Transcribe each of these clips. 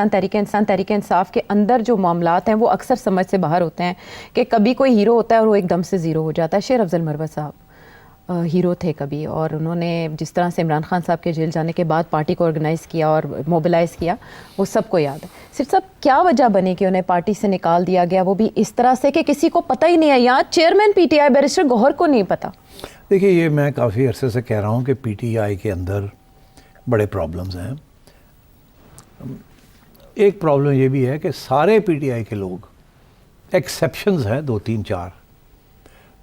تحریک انصاف کے اندر جو معاملات ہیں وہ اکثر سمجھ سے باہر ہوتے ہیں کہ کبھی کوئی ہیرو ہوتا ہے اور وہ ایک دم سے زیرو ہو جاتا ہے. شیر افضل مروت صاحب ہیرو تھے کبھی، اور انہوں نے جس طرح سے عمران خان صاحب کے جیل جانے کے بعد پارٹی کو آرگنائز کیا اور موبلائز کیا وہ سب کو یاد ہے. صرف صاحب کیا وجہ بنی کہ انہیں پارٹی سے نکال دیا گیا، وہ بھی اس طرح سے کہ کسی کو پتہ ہی نہیں ہے؟ یہاں chairman P T I barrister Gohar کو نہیں پتہ. دیکھیے، یہ میں کافی عرصے سے کہہ رہا ہوں کہ پی ٹی آئی کے اندر بڑے پرابلمز ہیں. ایک پرابلم یہ بھی ہے کہ سارے پی ٹی آئی کے لوگ، ایکسیپشنز ہیں 2-3-4،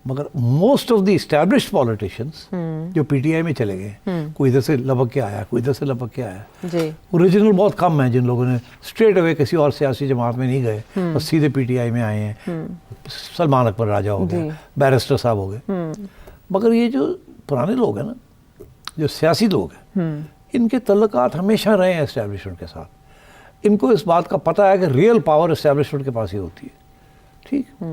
مگر most of the established politicians جو پی ٹی آئی میں چلے گئے، کوئی ادھر سے لپک کے آیا، کوئی ادھر سے لپک کے آیا. اوریجنل بہت کم ہیں جن لوگوں نے اسٹریٹ اوے کسی اور سیاسی جماعت میں نہیں گئے اور سیدھے پی ٹی آئی میں آئے ہیں. سلمان اکبر راجہ ہو گئے، بیرسٹر صاحب ہو گئے. مگر یہ جو پرانے لوگ ہیں نا، جو سیاسی لوگ ہیں، ان کے تعلقات ہمیشہ رہے ہیں اسٹیبلشمنٹ کے ساتھ. ان کو اس بات کا پتہ ہے کہ ریئل پاور اسٹیبلشمنٹ کے پاس ہی ہوتی ہے. ٹھیک،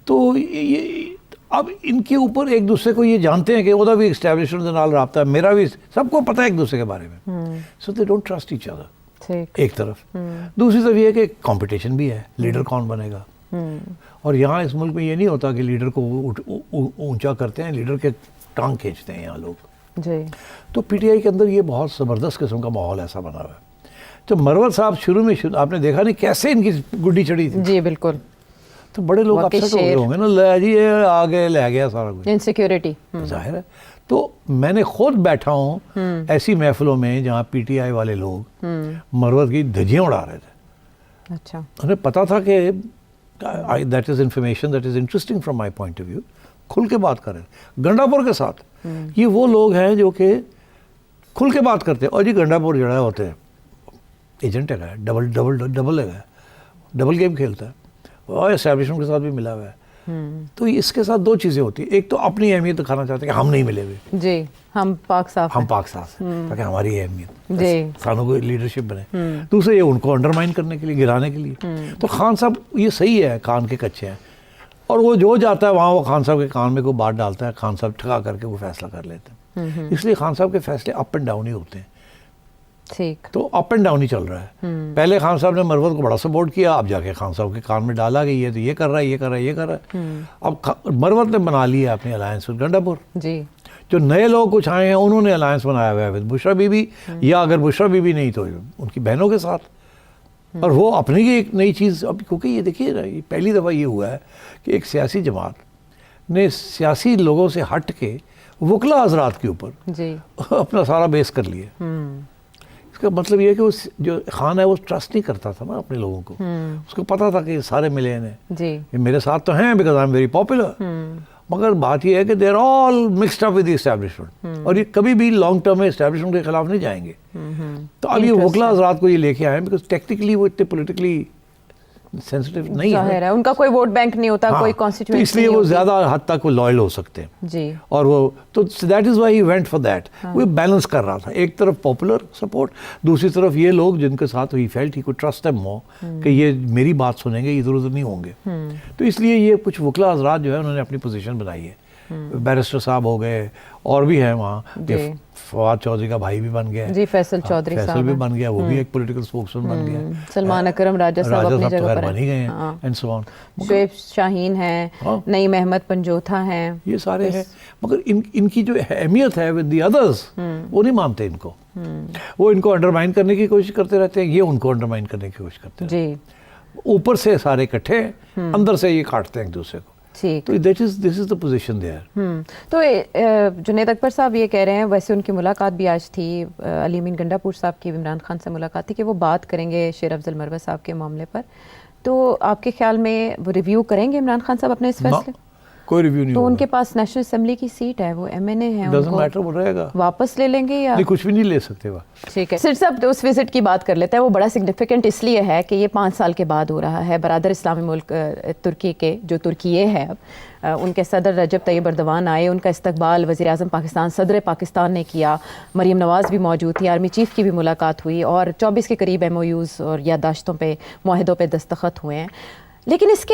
تو یہ اب ان کے اوپر ایک دوسرے کو یہ جانتے ہیں کہ وہ بھی اسٹیبلشمنٹ کے نال رابطہ ہے، میرا بھی، سب کو پتہ ہے ایک دوسرے کے بارے میں. So they don't trust each other. ایک طرف. دوسری طرف یہ ہے کہ کمپٹیشن بھی ہے، لیڈر کون بنے گا. اور یہاں اس ملک میں یہ نہیں ہوتا کہ لیڈر کو اونچا کرتے ہیں، لیڈر کے ٹانگ کھینچتے ہیں یہاں لوگ. تو پی ٹی آئی کے اندر یہ بہت زبردست قسم کا ماحول ایسا بنا ہوا ہے. تو مروت صاحب شروع میں آپ نے دیکھا نہیں کیسے ان کی گڈی چڑھی تھی. جی بالکل. تو بڑے لوگ اپسٹ ہو گئے ہوں گے نا، لے جی آگے لے گیا سارا کچھ، انسیکیورٹی ظاہر ہے. تو میں نے خود بیٹھا ہوں ایسی محفلوں میں جہاں پی ٹی آئی والے لوگ مروت کی دھجیاں اڑا رہے تھے. اچھا. انہیں پتا تھا کہ that is information that is interesting from my point of view. کھل کے بات کر رہے ہیں گنڈا پور کے ساتھ. یہ وہ لوگ ہیں جو کہ کھل کے بات کرتے ہیں. اور جی گنڈا پور جو ہے ہوتے ہیں ایجنٹ ہے، ڈبل گیم کھیلتا ہے اور اسٹیبلشمنٹ کے ساتھ بھی ملا ہوا ہے. تو اس کے ساتھ دو چیزیں ہوتی ہیں. ایک تو اپنی اہمیت دکھانا چاہتے ہیں کہ ہم نہیں ملے ہوئے، جی ہم پاک صاف ہیں تاکہ ہماری اہمیت خانوں کو لیڈرشپ بنے. دوسرے یہ ان کو انڈرمائن کرنے کے لیے، گرانے کے لیے. تو خان صاحب یہ صحیح ہے، کان کے کچے ہیں، اور وہ جو جاتا ہے وہاں وہ خان صاحب کے کان میں کوئی بات ڈالتا ہے، خان صاحب ٹھکا کر کے وہ فیصلہ کر لیتے ہیں. اس لیے خان صاحب کے فیصلے اپ اینڈ ڈاؤن ہی ہوتے ہیں. ٹھیک. تو اپ اینڈ ڈاؤن ہی چل رہا ہے. پہلے خان صاحب نے مروت کو بڑا سپورٹ کیا، اب جا کے خان صاحب کے کان میں ڈالا کہ یہ تو یہ کر رہا ہے، یہ کر رہا ہے، یہ کر رہا ہے. اب مروت نے بنا لیا اپنی الائنس ود گنڈا پور. جی. جو نئے لوگ کچھ آئے ہیں انہوں نے الائنس بنایا ہوا ہے ود بشرا بی بی، یا اگر بشرا بی بی نہیں تو ان کی بہنوں کے ساتھ. اور وہ اپنی ایک نئی چیز، اب کیونکہ یہ دیکھیے نا، یہ پہلی دفعہ یہ ہوا ہے کہ ایک سیاسی جماعت نے سیاسی لوگوں سے ہٹ کے وکلا حضرات کے اوپر اپنا سارا بیس کر لیا. اس کا مطلب یہ ہے کہ وہ جو خان ہے وہ ٹرسٹ نہیں کرتا تھا نا اپنے لوگوں کو. اس کو پتا تھا کہ یہ سارے ملے ہیں، یہ میرے ساتھ تو ہیں because I am very popular. مگر بات یہ ہے کہ they are all mixed up with the establishment, اور یہ کبھی بھی لانگ ٹرم میں اسٹیبلشمنٹ کے خلاف نہیں جائیں گے. تو اب یہ وکلا حضرات کو یہ لے کے آئے ہیں بیکاز ٹیکنیکلی وہ اتنے پولیٹیکلی سینسٹیو نہیں ہے، ان کا کوئی ووٹ بینک نہیں ہوتا، کوئی کانسٹیٹوئنسی، اس لیے وہ زیادہ حد تک وہ لائل ہو سکتے ہیں. جی. اور وہ تو that is why he went for that. وہ بیلنس کر رہا تھا، ایک طرف پاپولر سپورٹ، دوسری طرف یہ لوگ جن کے ساتھ ہی فیلٹ ہی کوئی ٹرسٹ دیم مور کہ یہ میری بات سنیں گے، ادھر ادھر نہیں ہوں گے. تو اس لیے یہ کچھ وکلا حضرات جو ہے انہوں نے اپنی پوزیشن بنائی ہے. بیرسٹر صاحب ہو گئے، اور بھی ہیں وہاں. فواد چودھری کا بھائی بھی بن گیا، جی فیصل چودھری صاحب، فیصل بھی بن گیا، وہ بھی ایک پولیٹیکل اسپوکسمین بن گیا. سلمان اکرم راجہ صاحب اپنی جگہ پر بن ہی گئے ہیں، اینڈ سو آن. شعیب شاہین ہیں، نعیم احمد پنجوتھا ہیں، یہ سارے ہیں. مگر ان کی جو اہمیت ہے ود دی ادرس، وہ نہیں مانتے ان کو. وہ ان کو انڈرمائن کرنے کی کوشش کرتے رہتے ہیں، یہ ان کو انڈرمائن کرنے کی کوشش کرتے ہیں. جی. اوپر سے سارے اکٹھے، اندر سے یہ کاٹتے ہیں ایک دوسرے کو. تو دس از دا پوزیشن دیئر. تو جنید اکبر صاحب یہ کہہ رہے ہیں، ویسے ان کی ملاقات بھی آج تھی، علی امین گنڈا پور صاحب کی عمران خان سے ملاقات تھی، کہ وہ بات کریں گے شیر افضل مروت صاحب کے معاملے پر. تو آپ کے خیال میں وہ ریویو کریں گے عمران خان صاحب اپنے اس فیصلے؟ کوئی ریویو نہیں. تو ان کے پاس نیشنل اسمبلی کی سیٹ ہے، وہ ایم این اے ہیں، ڈزنٹ میٹر، وہ رہے گا. واپس لے لیں گے یا کچھ بھی نہیں لے سکتے. ٹھیک ہے. صرف صاحب اس وزٹ کی بات کر لیتے ہیں. وہ بڑا سگنیفیکنٹ اس لیے ہے کہ یہ 5 سال کے بعد ہو رہا ہے. برادر اسلامی ملک ترکی کے، جو ترکیے ہے اب، ان کے صدر رجب طیب اردوان آئے، ان کا استقبال وزیر اعظم پاکستان، صدر پاکستان نے کیا. مریم نواز بھی موجود تھی، آرمی چیف کی بھی ملاقات ہوئی، اور 24 کے قریب ایم او یوز اور یادداشتوں پہ، معاہدوں پہ دستخط ہوئے ہیں. لیکن اس کے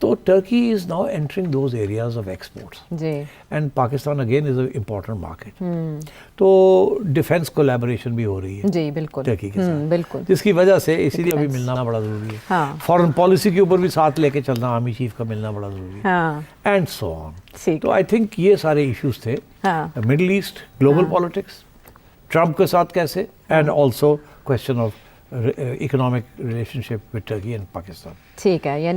تو Turkey is now entering those areas of exports. جی and Pakistan again is a important market. تو ڈیفینس کولیبوریشن بھی ہو رہی ہے جی بالکل ٹرکی کے ساتھ, بالکل جس کی وجہ سے اسی لیے ابھی ملنا بڑا ضروری ہے. ہاں فارن پالیسی کے اوپر بھی ساتھ لے کے چلنا آرمی چیف کا ملنا بڑا ضروری ہے, ہاں اینڈ سو آن. ٹھیک تو آئی تھنک یہ سارے ایشوز تھے, ہاں Middle East, global politics, Trump کے ساتھ کیسے, and also question of economic relationship with Turkey and Pakistan. ٹھیک ہے. یعنی